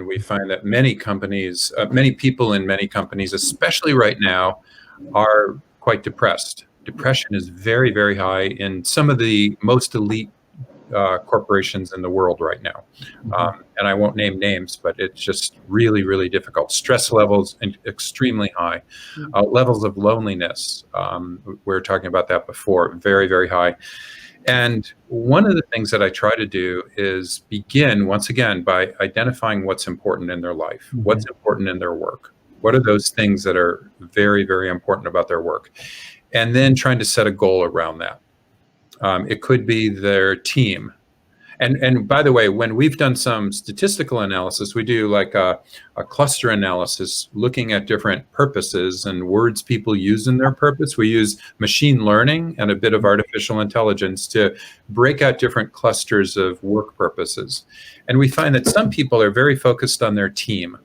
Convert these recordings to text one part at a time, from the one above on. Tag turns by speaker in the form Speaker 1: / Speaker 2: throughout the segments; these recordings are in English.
Speaker 1: we find that many companies, many people in many companies, especially right now, are quite depressed. Depression is very, very high in some of the most elite corporations in the world right now. And I won't name names, but it's just really, really difficult. Stress levels extremely high. Levels of loneliness, we were talking about that before, very, very high. And one of the things that I try to do is begin, once again, by identifying what's important in their life, what's important in their work. What are those things that are very, very important about their work? And then trying to set a goal around that. It could be their team. And by the way, when we've done some statistical analysis, we do like a cluster analysis looking at different purposes and words people use in their purpose. We use machine learning and a bit of artificial intelligence to break out different clusters of work purposes. And we find that some people are very focused on their team.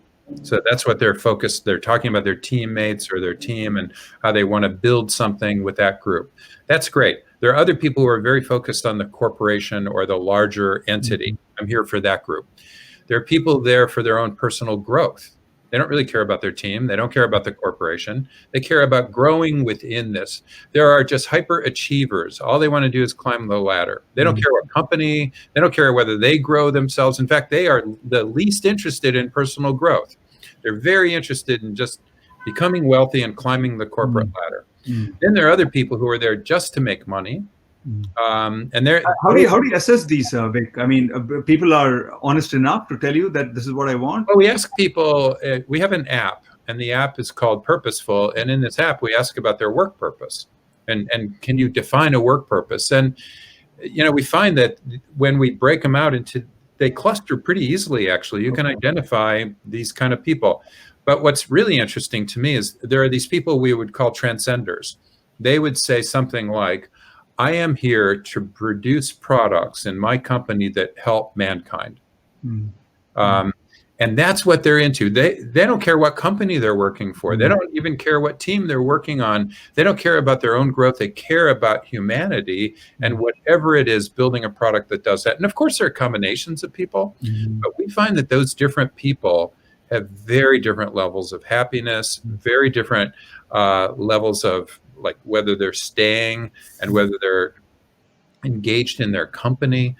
Speaker 1: So that's what they're focused. They're talking about their teammates or their team and how they want to build something with that group. That's great. There are other people who are very focused on the corporation or the larger entity. I'm here for that group. There are people there for their own personal growth. They don't really care about their team. They don't care about the corporation. They care about growing within this. There are just hyper achievers. All they want to do is climb the ladder. They don't care what company. They don't care whether they grow themselves. In fact, they are the least interested in personal growth. They're very interested in just becoming wealthy and climbing the corporate ladder. Then there are other people who are there just to make money. And they're
Speaker 2: how do you assess these, Vic? I mean, people are honest enough to tell you that this is what I want?
Speaker 1: Well, we ask people, we have an app, and the app is called Purposeful. And in this app, we ask about their work purpose. And can you define a work purpose? And, you know, we find that when we break them out into, they cluster pretty easily, actually. You can identify these kind of people. But what's really interesting to me is there are these people we would call transcenders. They would say something like, I am here to produce products in my company that help mankind. And that's what they're into. They don't care what company they're working for. They don't even care what team they're working on. They don't care about their own growth. They care about humanity and whatever it is, building a product that does that. And of course, there are combinations of people, but we find that those different people have very different levels of happiness, very different levels of like whether they're staying and whether they're engaged in their company.